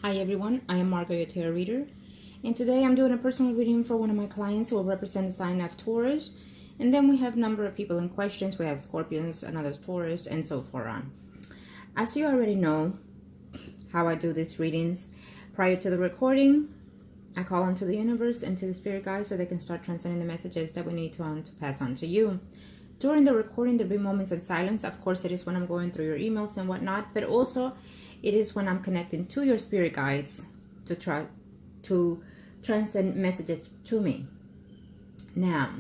Hi everyone, I am Margourtarotreader, and today I'm doing a personal reading for one of my clients who will represent the sign of Taurus. And then we have a number of people in questions. We have Scorpions, another Taurus, and so forth on. As you already know how I do these readings, prior to the recording, I call onto the universe and to the spirit guides so they can start transmitting the messages that we need to pass on to you. During the recording, there'll be moments of silence. Of course, it is when I'm going through your emails and whatnot, but also it is when I'm connecting to your spirit guides to try to transcend messages to me. Now,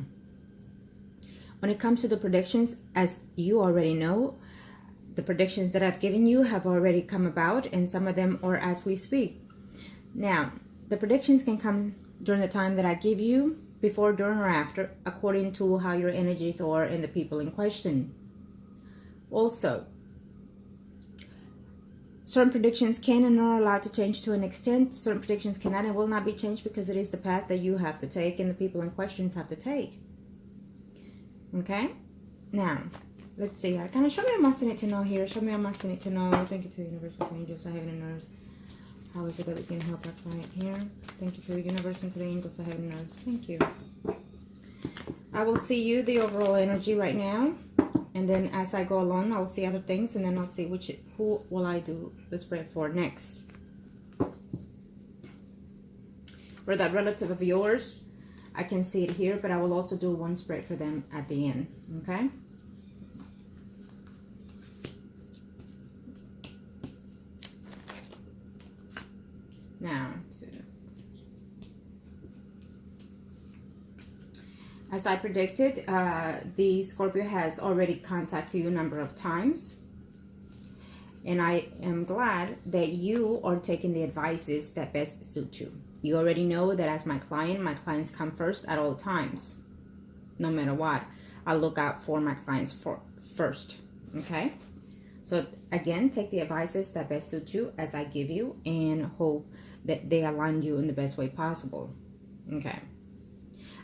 when it comes to the predictions, as you already know, the predictions that I've given you have already come about, and some of them are as we speak. Now, the predictions can come during the time that I give you, before, during, or after, according to how your energies are and the people in question. Also, certain predictions can and are allowed to change to an extent. Certain predictions cannot and will not be changed because it is the path that you have to take and the people in questions have to take. Okay? Now, let's see. Kind of show me a must need to know here. Show me a must need to know. Thank you to the universe, angels, I heaven and earth. How is it that we can help our client here? Thank you to the universe and to the angels of heaven and earth. Thank you. I will see you, the overall energy right now. And then as I go along, I'll see other things. And then I'll see who will I do the spread for next. For that relative of yours, I can see it here. But I will also do one spread for them at the end. Okay? Now, as I predicted, the Scorpio has already contacted you a number of times. And I am glad that you are taking the advices that best suit you. You already know that as my clients come first at all times. No matter what, I look out for my clients first. Okay? So again, take the advices that best suit you as I give you and hope that they align you in the best way possible. Okay.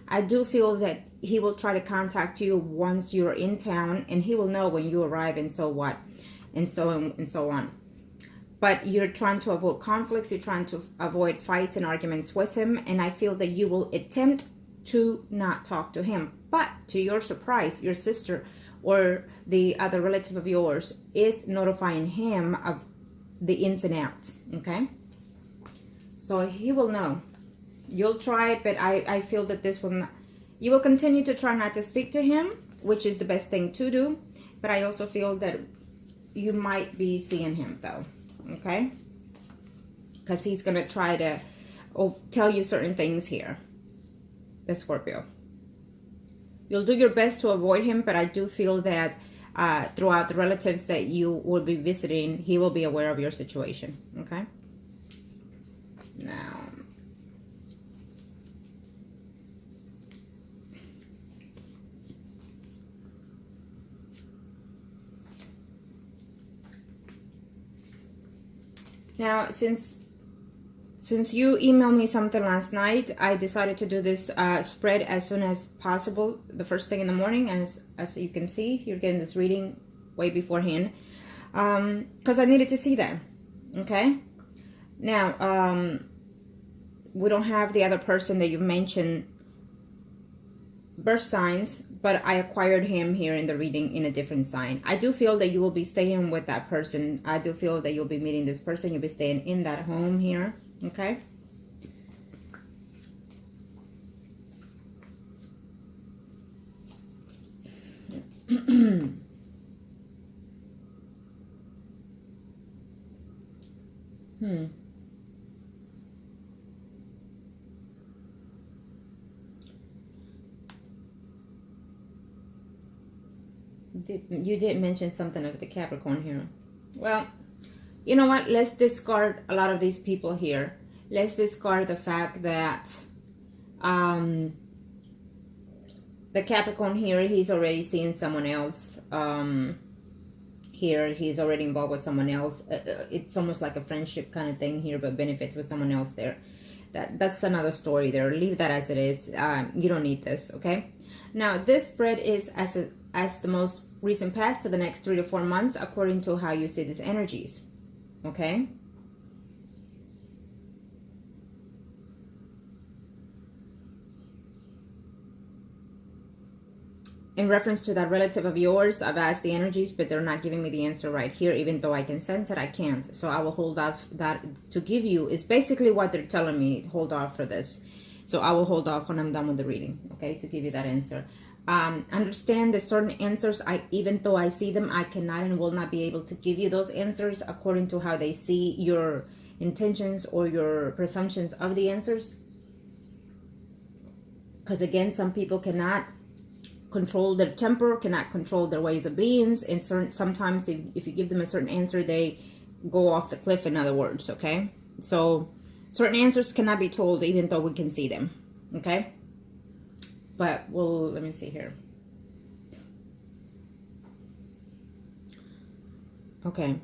I do feel that he will try to contact you once you're in town, and he will know when you arrive and so what, and so on and so on. But you're trying to avoid conflicts, you're trying to avoid fights and arguments with him, and I feel that you will attempt to not talk to him. But to your surprise, your sister or the other relative of yours is notifying him of the ins and outs, okay? So he will know. You'll try, but I feel that this will not. You will continue to try not to speak to him, which is the best thing to do. But I also feel that you might be seeing him, though, okay? Because he's going to try to tell you certain things here, the Scorpio. You'll do your best to avoid him, but I do feel that throughout the relatives that you will be visiting, he will be aware of your situation, okay? Now, since you emailed me something last night, I decided to do this spread as soon as possible, the first thing in the morning. As you can see, you're getting this reading way beforehand, because I needed to see that. Okay. Now, we don't have the other person that you've mentioned birth signs, but I acquired him here in the reading in a different sign. I do feel that you will be staying with that person. I do feel that you'll be meeting this person. You'll be staying in that home here. Okay. You did mention something of the Capricorn here. Well, you know what? Let's discard a lot of these people here. Let's discard the fact that the Capricorn here, he's already seeing someone else. Here, he's already involved with someone else. It's almost like a friendship kind of thing here, but benefits with someone else there. That's another story there. Leave that as it is. You don't need this, okay? Now, this spread is as the most recent past to the next 3 to 4 months, according to how you see these energies. Okay? in reference to that relative of yours, I've asked the energies, but they're not giving me the answer right here. Even though I can sense it, I can't. So I will hold off that to give you. Is basically what they're telling me. Hold off for this. So I will hold off when I'm done with the reading, okay, to give you that answer. Understand that certain answers, even though I see them, I cannot and will not be able to give you those answers according to how they see your intentions or your presumptions of the answers. Because again, some people cannot control their temper, cannot control their ways of beings, and sometimes if you give them a certain answer, they go off the cliff, in other words, okay? So certain answers cannot be told even though we can see them, okay? But well, let me see here. Okay.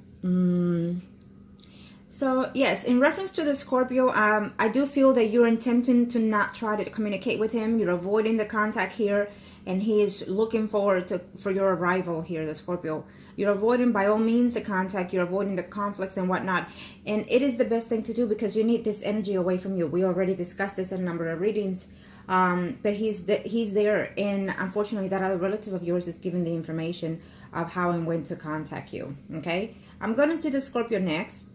So yes, in reference to the Scorpio, I do feel that you're attempting to not try to communicate with him. You're avoiding the contact here, and he is looking forward for your arrival here, the Scorpio. You're avoiding, by all means, the contact. You're avoiding the conflicts and whatnot. And it is the best thing to do because you need this energy away from you. We already discussed this in a number of readings. But he's there, and unfortunately that other relative of yours is giving the information of how and when to contact you. Okay, I'm going to see the Scorpio next.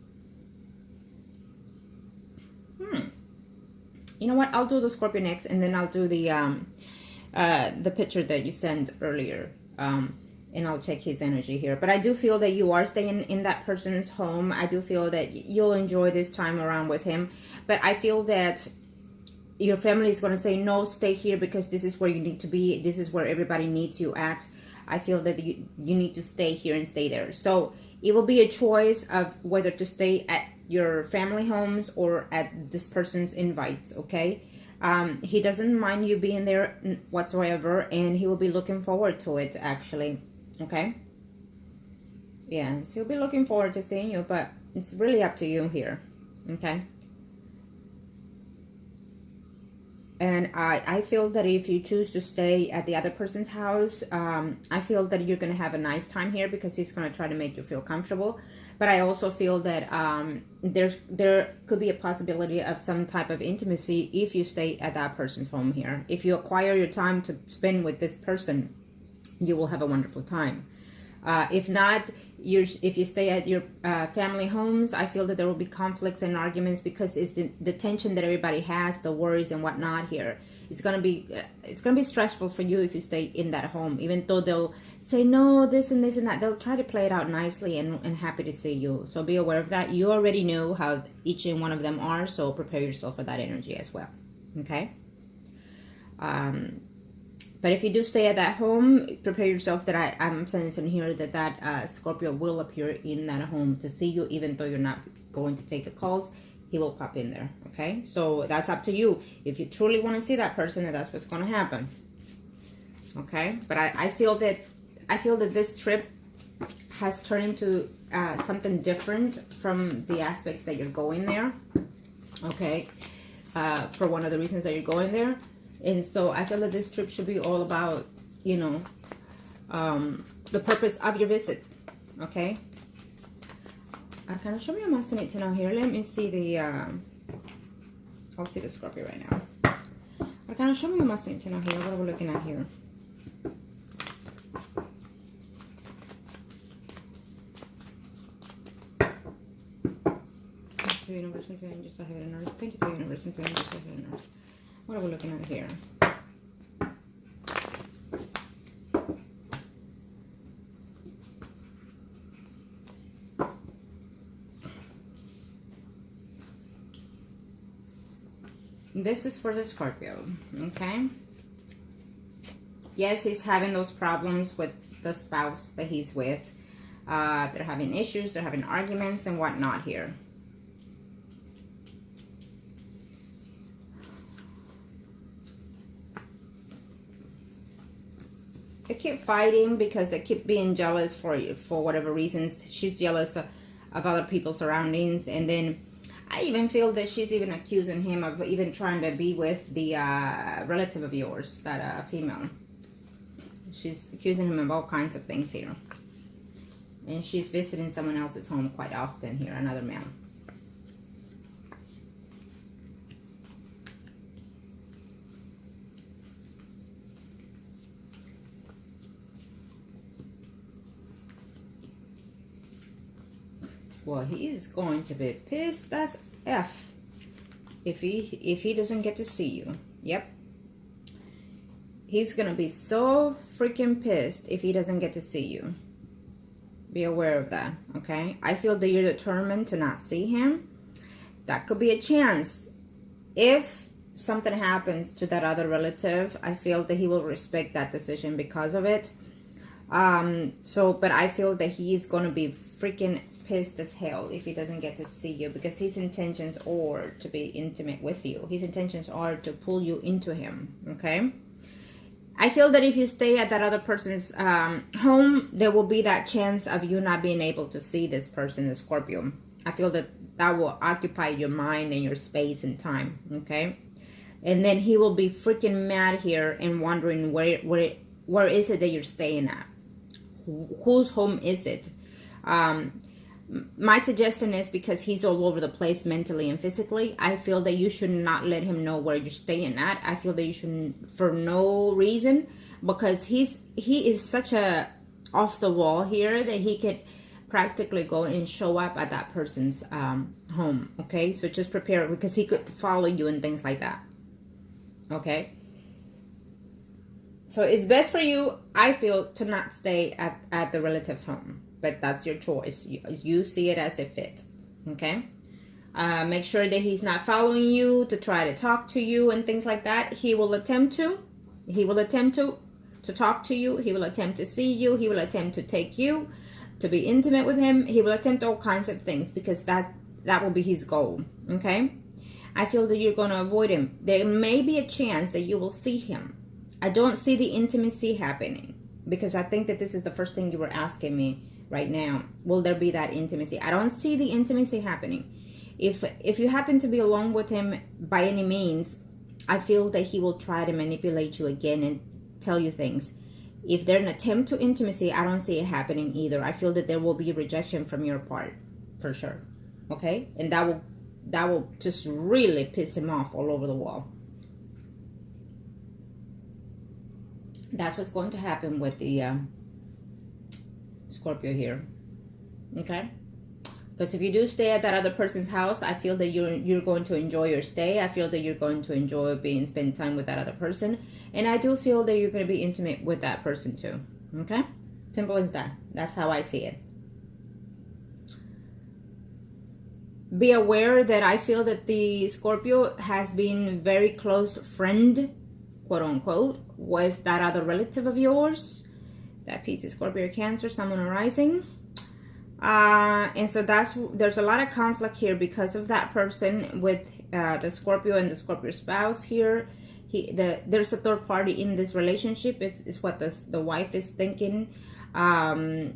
You know what, I'll do the Scorpio next, and then I'll do the picture that you sent earlier, and I'll check his energy here. But I do feel that you are staying in that person's home. I do feel that you'll enjoy this time around with him, but I feel that your family is going to say, no, stay here because this is where you need to be. This is where everybody needs you at. I feel that you need to stay here and stay there. So it will be a choice of whether to stay at your family homes or at this person's invites, okay? He doesn't mind you being there whatsoever, and he will be looking forward to it, actually, okay? Yes, he'll be looking forward to seeing you, but it's really up to you here, okay? And I feel that if you choose to stay at the other person's house, I feel that you're going to have a nice time here because he's going to try to make you feel comfortable. But I also feel that there could be a possibility of some type of intimacy if you stay at that person's home here. If you acquire your time to spend with this person, you will have a wonderful time. If not, if you stay at your family homes, I feel that there will be conflicts and arguments because it's the tension that everybody has, the worries and whatnot here. It's gonna be stressful for you if you stay in that home. Even though they'll say no, this and this and that, they'll try to play it out nicely and happy to see you. So be aware of that. You already know how each and one of them are, so prepare yourself for that energy as well. Okay. But if you do stay at that home, prepare yourself that I'm sensing here that Scorpio will appear in that home to see you, even though you're not going to take the calls. He will pop in there, okay? So that's up to you. If you truly want to see that person, that's what's going to happen, okay? But I feel that this trip has turned into something different from the aspects that you're going there, okay? For one of the reasons that you're going there. And so I feel that this trip should be all about, you know, the purpose of your visit, okay? Arcana, show me a estimate to know here. Let me see the, I'll see the Scorpio right now. Arcana, show me a estimate to know here. What are we looking at here? Thank you, universe, and to angels, I have it on earth. Thank you to the universe, and to angels, I have it on earth. What are we looking at here? This is for the Scorpio, okay? Yes, he's having those problems with the spouse that he's with. They're having issues, they're having arguments and whatnot here. They keep fighting because they keep being jealous for whatever reasons. She's jealous of other people's surroundings, and then I even feel that she's even accusing him of even trying to be with the relative of yours, that female. She's accusing him of all kinds of things here, and she's visiting someone else's home quite often here, another male. Well, he is going to be pissed as F if he doesn't get to see you. Yep. He's gonna be so freaking pissed if he doesn't get to see you. Be aware of that, okay? I feel that you're determined to not see him. That could be a chance. If something happens to that other relative, I feel that he will respect that decision because of it. But I feel that he's gonna be freaking pissed as hell if he doesn't get to see you, because his intentions are to be intimate with you. His intentions are to pull you into him, okay? I feel that if you stay at that other person's home, there will be that chance of you not being able to see this person, the Scorpio. I feel that that will occupy your mind and your space and time, okay? And then he will be freaking mad here and wondering where is it that you're staying at? Whose home is it? My suggestion is, because he's all over the place mentally and physically, I feel that you should not let him know where you're staying at. I feel that you shouldn't, for no reason, because he is such a off the wall here that he could practically go and show up at that person's home, okay? So just prepare, because he could follow you and things like that, okay? So it's best for you, I feel, to not stay at the relative's home. But that's your choice. You see it as it fit, okay? Make sure that he's not following you to try to talk to you and things like that. He will attempt to. He will attempt to talk to you. He will attempt to see you. He will attempt to take you, to be intimate with him. He will attempt all kinds of things, because that will be his goal, okay? I feel that you're going to avoid him. There may be a chance that you will see him. I don't see the intimacy happening, because I think that this is the first thing you were asking me right now. Will there be that intimacy? I don't see the intimacy happening. If you happen to be alone with him by any means, I feel that he will try to manipulate you again and tell you things. If there's an attempt to intimacy, I don't see it happening either. I feel that there will be rejection from your part, for sure, okay? And that will just really piss him off all over the wall. That's what's going to happen with the Scorpio here, okay? Because if you do stay at that other person's house, I feel that you're going to enjoy your stay. I feel that you're going to enjoy spending time with that other person, and I do feel that you're going to be intimate with that person too, okay? Simple as that. That's how I see it. Be aware that I feel that the Scorpio has been very close friend, quote unquote, with that other relative of yours. That Pisces, Scorpio, Cancer, Sun, Moon, Rising. And so there's a lot of conflict here because of that person with the Scorpio and the Scorpio spouse here. There's a third party in this relationship. It's what the wife is thinking. And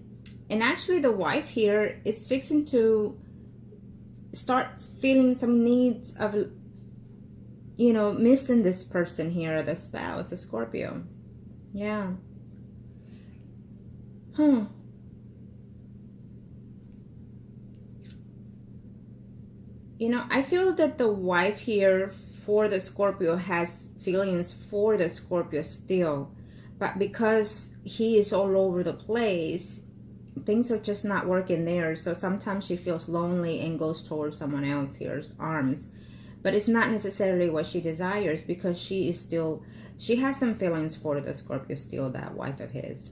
actually the wife here is fixing to start feeling some needs of, missing this person here, the spouse, the Scorpio. Yeah. I feel that the wife here for the Scorpio has feelings for the Scorpio still, but because he is all over the place, things are just not working there. So sometimes she feels lonely and goes towards someone else here's arms, but it's not necessarily what she desires, because she has some feelings for the Scorpio still, that wife of his.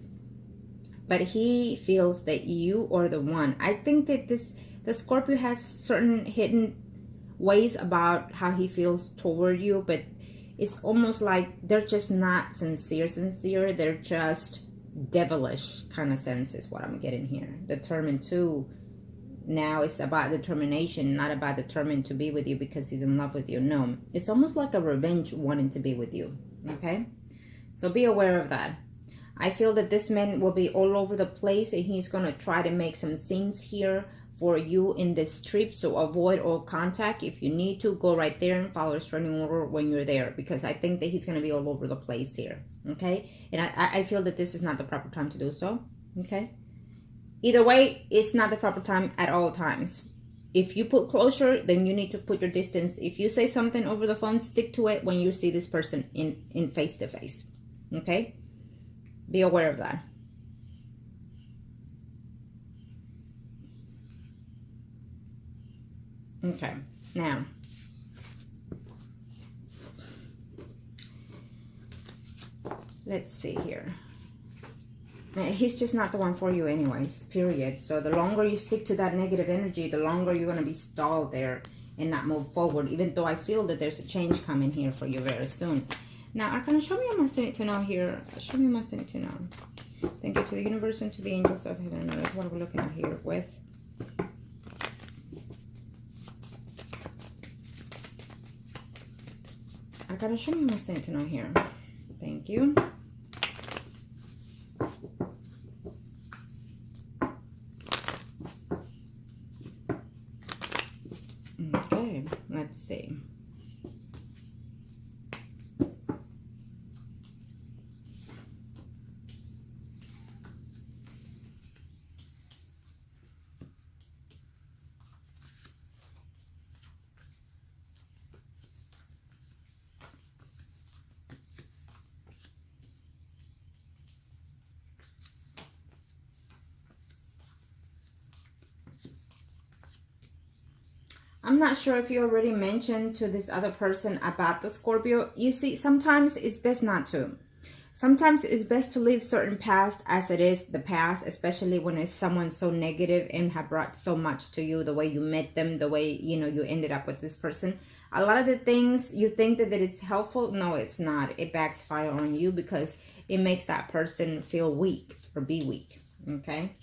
But he feels that you are the one. I think that the Scorpio has certain hidden ways about how he feels toward you, but it's almost like they're just not sincere. They're just devilish kind of sense is what I'm getting here. Determined to. Now it's about determination, not about determined to be with you because he's in love with you. No, it's almost like a revenge wanting to be with you. Okay? So be aware of that. I feel that this man will be all over the place, and he's going to try to make some scenes here for you in this trip. So avoid all contact. If you need to, go right there and follow a restraining order when you're there, because I think that he's going to be all over the place here. Okay? And I feel that this is not the proper time to do so. Okay? Either way, it's not the proper time at all times. If you put closure, then you need to put your distance. If you say something over the phone, stick to it when you see this person in face to face. Okay? Be aware of that. Okay, now let's see here. He's just not the one for you anyways, period. So the longer you stick to that negative energy, the longer you're going to be stalled there and not move forward, even though I feel that there's a change coming here for you very soon. Now, Arcana, show me a must need to know here. Show me a must need to know. Thank you to the universe and to the angels of heaven and earth. What are we looking at here with? Arcana, show me a must need to know here. Thank you. Okay, let's see. I'm not sure if you already mentioned to this other person about the Scorpio. You see, sometimes it's best not to. Sometimes it's best to leave certain past as it is the past, especially when it's someone so negative and have brought so much to you, the way you met them, the way, you know, you ended up with this person. A lot of the things you think that it's helpful, no, it's not. It backfires on you because it makes that person feel weak or be weak, okay?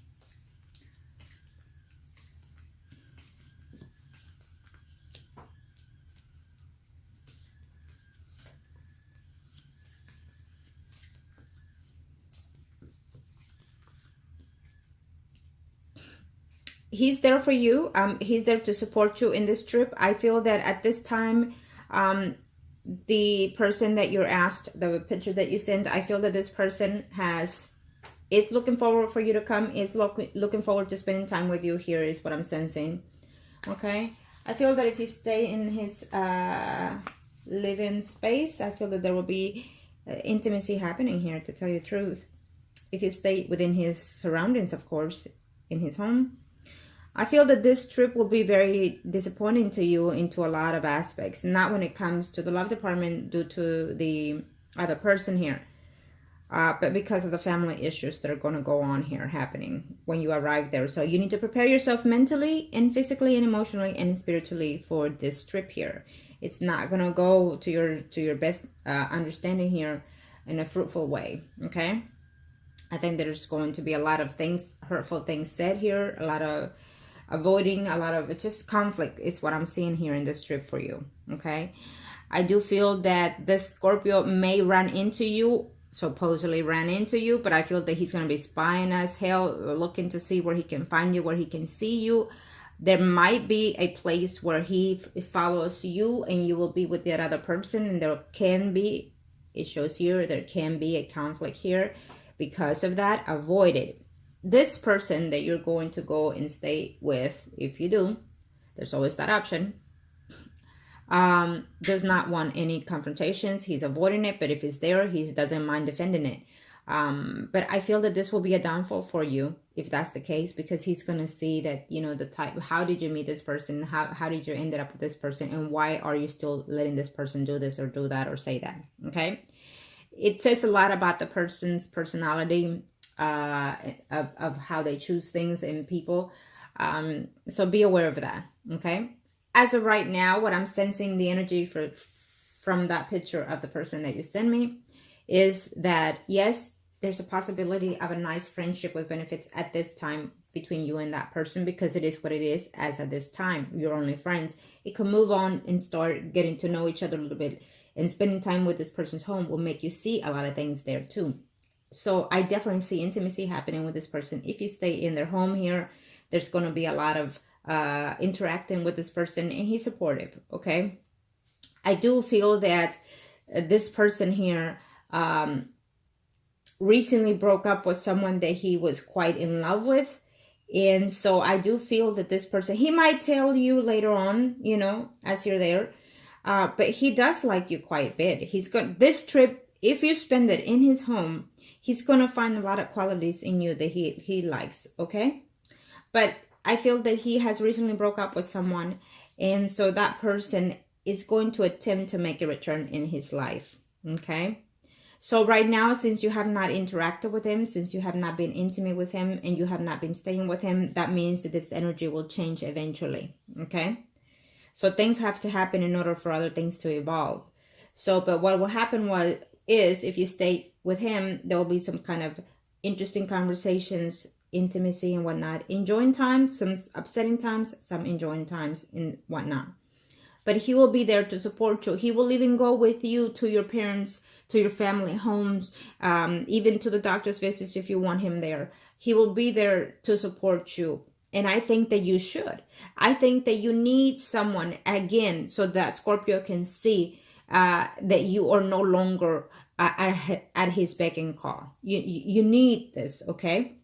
He's there for you. He's there to support you in this trip. I feel that at this time, the person that you're asked, the picture that you sent, I feel that this person is looking forward for you to come, is looking forward to spending time with you here is what I'm sensing. Okay? I feel that if you stay in his live-in space, I feel that there will be intimacy happening here, to tell you the truth. If you stay within his surroundings, of course, in his home. I feel that this trip will be very disappointing to you into a lot of aspects. Not when it comes to the love department due to the other person here. But because of the family issues that are going to go on here happening when you arrive there. So you need to prepare yourself mentally and physically and emotionally and spiritually for this trip here. It's not going to go to your best understanding here in a fruitful way. Okay? I think there's going to be a lot of things, hurtful things said here. A lot of avoiding, a lot of just conflict is what I'm seeing here in this trip for you. Okay? I do feel that this Scorpio may run into you, supposedly ran into you, but I feel that he's going to be spying as hell, looking to see where he can find you, where he can see you. There might be a place where he follows you and you will be with that other person, and there can be, it shows here, there can be a conflict here. Because of that, avoid it. This person that you're going to go and stay with, if you do, there's always that option, does not want any confrontations. He's avoiding it, but if it's there, he doesn't mind defending it. But I feel that this will be a downfall for you if that's the case, because he's going to see that, you know, the type, how did you meet this person? How did you end up with this person? And why are you still letting this person do this or do that or say that? Okay. It says a lot about the person's personality, of how they choose things and people. So be aware of that. Okay. As of right now, what I'm sensing the energy from that picture of the person that you send me is that, yes, there's a possibility of a nice friendship with benefits at this time between you and that person, because it is what it is as at this time. You're only friends. It can move on and start getting to know each other a little bit, and spending time with this person's home will make you see a lot of things there too. So I definitely see intimacy happening with this person. If you stay in their home here, there's going to be a lot of interacting with this person, and he's supportive. Okay. I do feel that this person here recently broke up with someone that he was quite in love with. And so I do feel that this person, he might tell you later on, you know, as you're there, but he does like you quite a bit. He's got this trip, if you spend it in his home, he's going to find a lot of qualities in you that he likes. Okay. But I feel that he has recently broke up with someone, and so that person is going to attempt to make a return in his life. Okay. So right now, since you have not interacted with him, since you have not been intimate with him, and you have not been staying with him, that means that this energy will change eventually. Okay. So things have to happen in order for other things to evolve. So, but what will happen is if you stay with him, there will be some kind of interesting conversations, intimacy and whatnot. Enjoying times, some upsetting times, some enjoying times and whatnot. But he will be there to support you. He will even go with you to your parents, to your family homes, even to the doctor's visits if you want him there. He will be there to support you. And I think that you should. I think that you need someone, again, so that Scorpio can see that you are no longer at his beck and call. You need this, okay?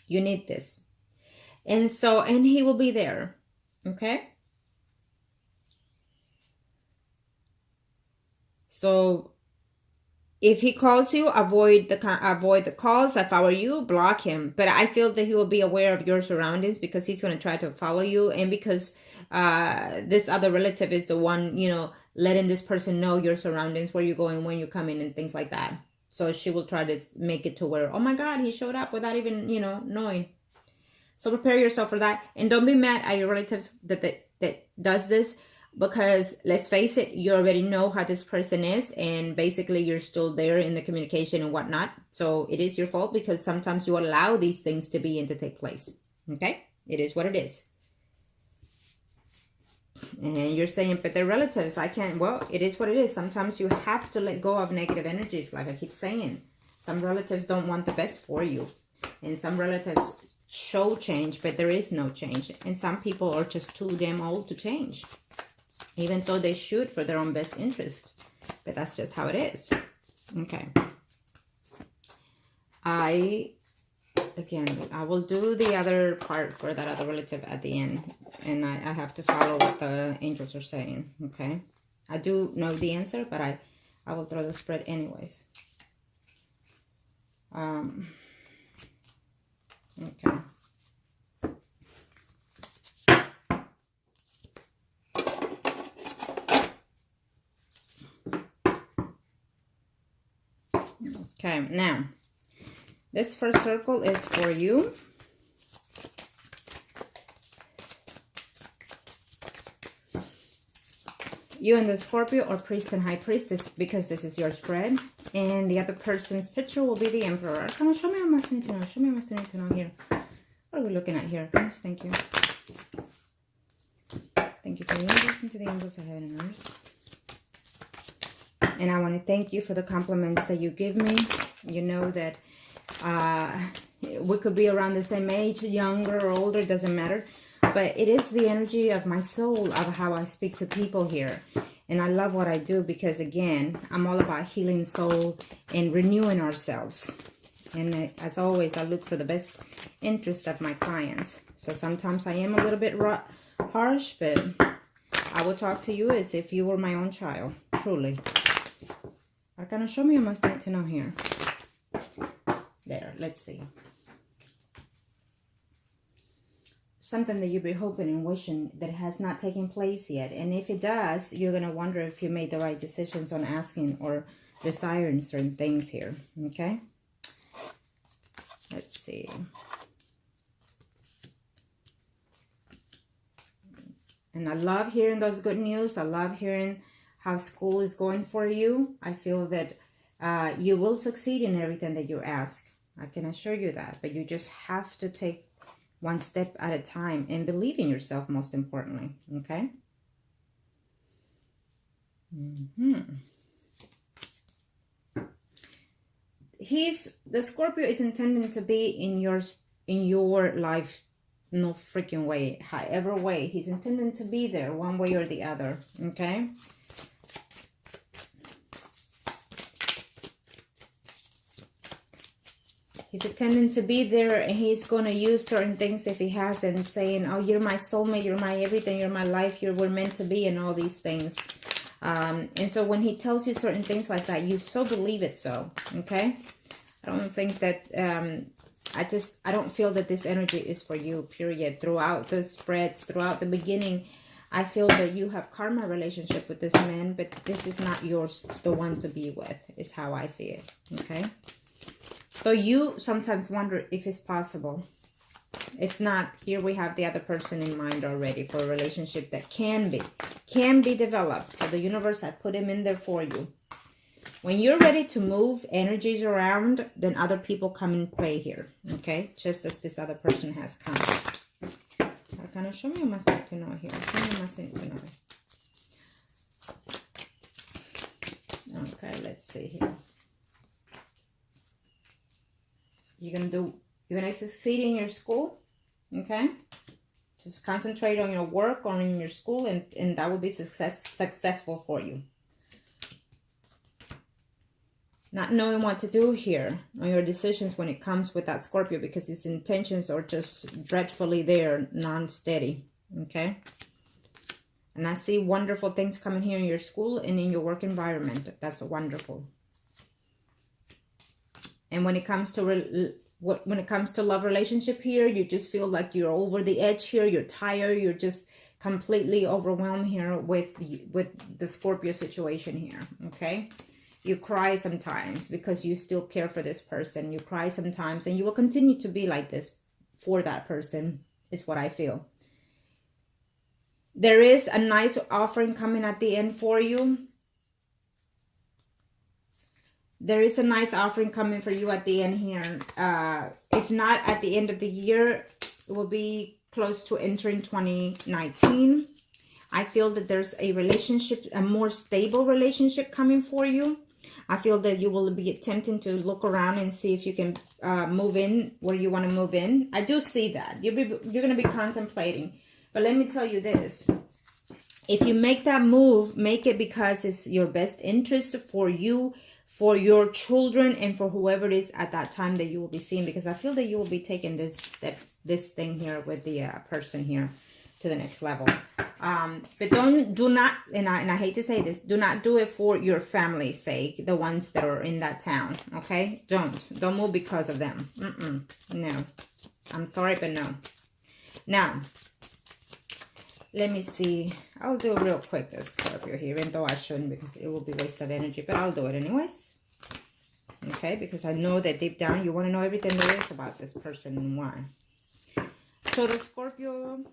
You need this. And so, and he will be there, okay? So if he calls you, avoid the calls. If I were you, block him. But I feel that he will be aware of your surroundings because he's going to try to follow you, and because this other relative is the one, letting this person know your surroundings, where you're going, when you're coming, and things like that. So she will try to make it to where, oh my God, he showed up without even knowing. So prepare yourself for that, and don't be mad at your relatives that does this. Because let's face it, you already know how this person is, and basically you're still there in the communication and whatnot. So it is your fault because sometimes you allow these things to be and to take place. Okay? It is what it is. And you're saying, but they're relatives. I can't. Well, it is what it is. Sometimes you have to let go of negative energies, like I keep saying. Some relatives don't want the best for you. And some relatives show change, but there is no change. And some people are just too damn old to change, even though they should for their own best interest. But that's just how it is. Okay. I will do the other part for that other relative at the end. And I have to follow what the angels are saying. Okay. I do know the answer, but I will throw the spread anyways. Okay. Okay, now, this first circle is for you. You and the Scorpio or priest and high priestess, because this is your spread. And the other person's picture will be the Emperor. Come on, show me what I need to know. Show me what I need to know here. What are we looking at here? Yes, thank you. Thank you to the universe and to the angels of heaven and earth. And I want to thank you for the compliments that you give me. You know that we could be around the same age, younger or older, it doesn't matter. But it is the energy of my soul, of how I speak to people here. And I love what I do because, again, I'm all about healing soul and renewing ourselves. And as always, I look for the best interest of my clients. So sometimes I am a little bit harsh, but I will talk to you as if you were my own child, truly. Arcana, show me what I must need to know here. There, let's see. Something that you've been hoping and wishing that has not taken place yet. And if it does, you're going to wonder if you made the right decisions on asking or desiring certain things here. Okay? Let's see. And I love hearing those good news. I love hearing how school is going for you. I feel that you will succeed in everything that you ask. I can assure you that. But you just have to take one step at a time and believe in yourself, most importantly. Okay? The Scorpio is intending to be in your life, no freaking way, however way. He's intending to be there one way or the other. Okay? He's intending to be there, and he's going to use certain things if he hasn't, saying, oh, you're my soulmate, you're my everything, you're my life, we're meant to be, and all these things. And so when he tells you certain things like that, you so believe it so, okay? I don't think that, I don't feel that this energy is for you, period. Throughout the spreads, throughout the beginning, I feel that you have karma relationship with this man, but this is not yours, the one to be with, is how I see it, okay? So you sometimes wonder if it's possible. It's not. Here we have the other person in mind already for a relationship that can be developed. So the universe had put him in there for you. When you're ready to move energies around, then other people come in play here, okay? Just as this other person has come. Arcana, show me my to know here. Show me my to know. Okay, let's see here. You're gonna succeed in your school, okay? Just concentrate on your work or in your school, and that will be successful for you. Not knowing what to do here on your decisions when it comes with that Scorpio, because his intentions are just dreadfully there, non-steady, okay? And I see wonderful things coming here in your school and in your work environment. That's wonderful. And when it comes to love relationship here, you just feel like you're over the edge here. You're tired. You're just completely overwhelmed here with the Scorpio situation here, okay? You cry sometimes because you still care for this person. You cry sometimes, and you will continue to be like this for that person, is what I feel. There is a nice offering coming at the end for you. There is a nice offering coming for you at the end here. If not at the end of the year, it will be close to entering 2019. I feel that there's a relationship, a more stable relationship coming for you. I feel that you will be attempting to look around and see if you can move in where you want to move in. I do see that. You're going to be contemplating. But let me tell you this. If you make that move, make it because it's your best interest for you, for your children, and for whoever it is at that time that you will be seeing. Because I feel that you will be taking this thing here with the person here to the next level. But do not, and I hate to say this, do not do it for your family's sake, the ones that are in that town, okay? Don't move because of them. No, I'm sorry, but no. Now, let me see. I'll do it real quick, this Scorpio here, even though I shouldn't, because it will be waste of energy, but I'll do it anyways. Okay, because I know that deep down you want to know everything there is about this person and why. So the Scorpio,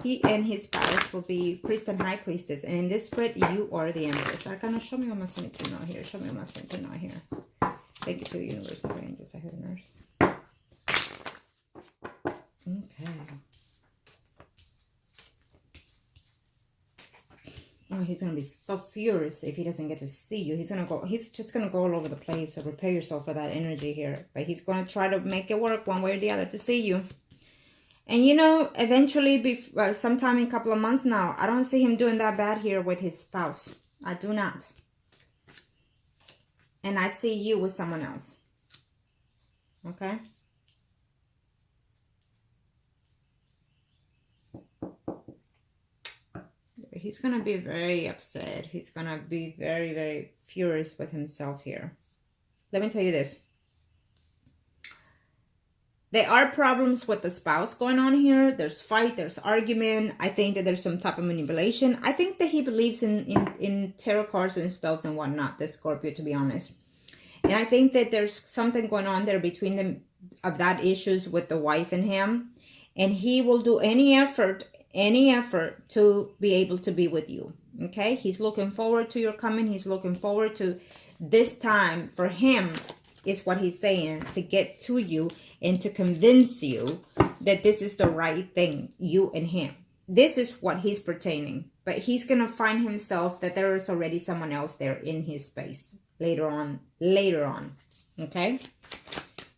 he and his spouse will be priest and high priestess. And in this spread, you are the empress. Arcana, show me what my sign to know here. Show me what my sign to know here. Thank you to the universe. Angels, I have a nurse. Okay. Oh, he's going to be so furious if he doesn't get to see you. He's just going to go all over the place. So prepare yourself for that energy here. But he's going to try to make it work one way or the other to see you. And you know, eventually, sometime in a couple of months now, I don't see him doing that bad here with his spouse. I do not. And I see you with someone else. Okay? He's going to be very upset. He's going to be very, very furious with himself here. Let me tell you this. There are problems with the spouse going on here. There's fight, there's argument. I think that there's some type of manipulation. I think that he believes in tarot cards and spells and whatnot, this Scorpio, to be honest. And I think that there's something going on there between them of that issues with the wife and him. And he will do any effort to be able to be with you. Okay? He's looking forward to your coming. He's looking forward to this time for him, is what he's saying, to get to you and to convince you that this is the right thing, you and him. This is what he's pertaining. But he's going to find himself that there is already someone else there in his space later on. Okay?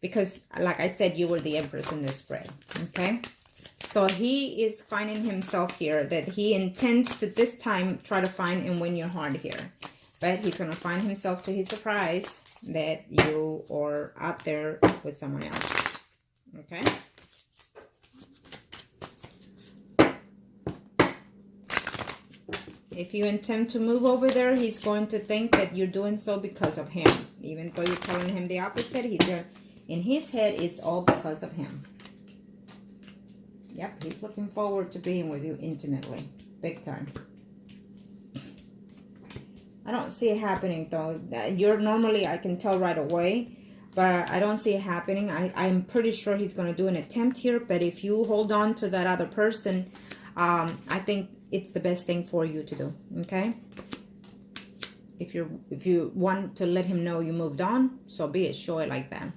Because, like I said, you were the empress in this spread. Okay? So he is finding himself here that he intends to this time try to find and win your heart here. But he's going to find himself to his surprise that you are out there with someone else. Okay? If you intend to move over there, he's going to think that you're doing so because of him. Even though you're telling him the opposite, In his head, it's all because of him. Yep, he's looking forward to being with you intimately. Big time. I don't see it happening, though. You're normally, I can tell right away. But I don't see it happening. I'm pretty sure he's going to do an attempt here. But if you hold on to that other person, I think it's the best thing for you to do. Okay? If you want to let him know you moved on, so be it. Show it like that.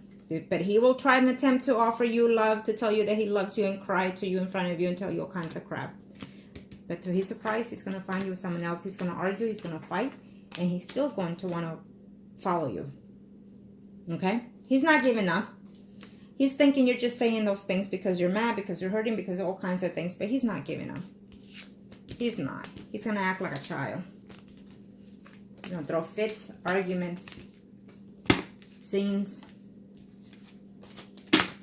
But he will try an attempt to offer you love, to tell you that he loves you and cry to you in front of you and tell you all kinds of crap. But to his surprise, he's going to find you with someone else. He's going to argue. He's going to fight. And he's still going to want to follow you. Okay? He's not giving up. He's thinking you're just saying those things because you're mad, because you're hurting, because of all kinds of things. But he's not giving up. He's not. He's going to act like a child. He's going to throw fits, arguments, scenes.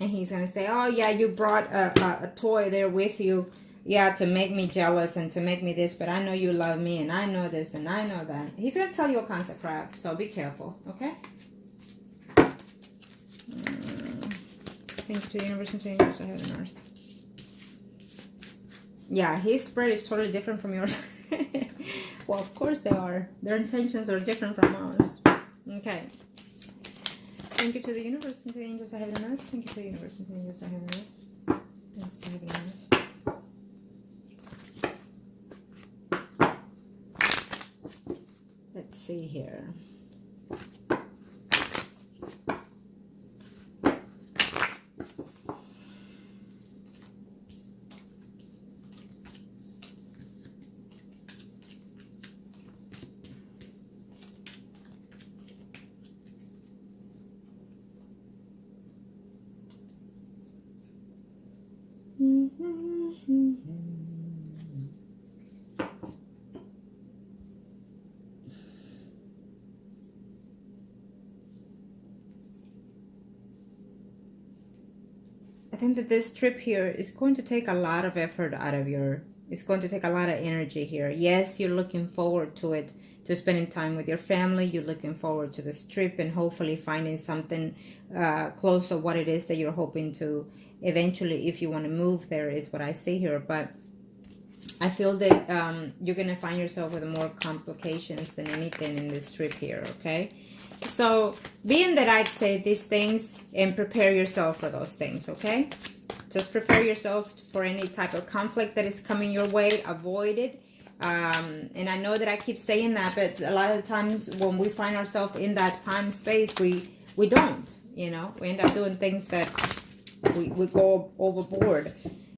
And he's going to say, oh, yeah, you brought a toy there with you. Yeah, to make me jealous and to make me this. But I know you love me and I know this and I know that. He's going to tell you all kinds of crap. So be careful. Okay? Thank you to the universe and to the universe I have on earth. Yeah, his spread is totally different from yours. Well, of course they are. Their intentions are different from ours. Okay. Thank you to the universe and to the angels I have on earth. Thank you to the universe and to the angels I have on earth. Angels I have on earth. Let's see here. I think that this trip here is going to take a lot of effort out of it's going to take a lot of energy here. Yes, you're looking forward to it, to spending time with your family. You're looking forward to this trip and hopefully finding something close to what it is that you're hoping to eventually, if you want to move there, is what I see here. But I feel that you're going to find yourself with more complications than anything in this trip here, okay? So, being that I've said these things, and prepare yourself for those things, okay? Just prepare yourself for any type of conflict that is coming your way. Avoid it. And I know that I keep saying that, but a lot of the times when we find ourselves in that time space, we don't, you know? We end up doing things that we go overboard.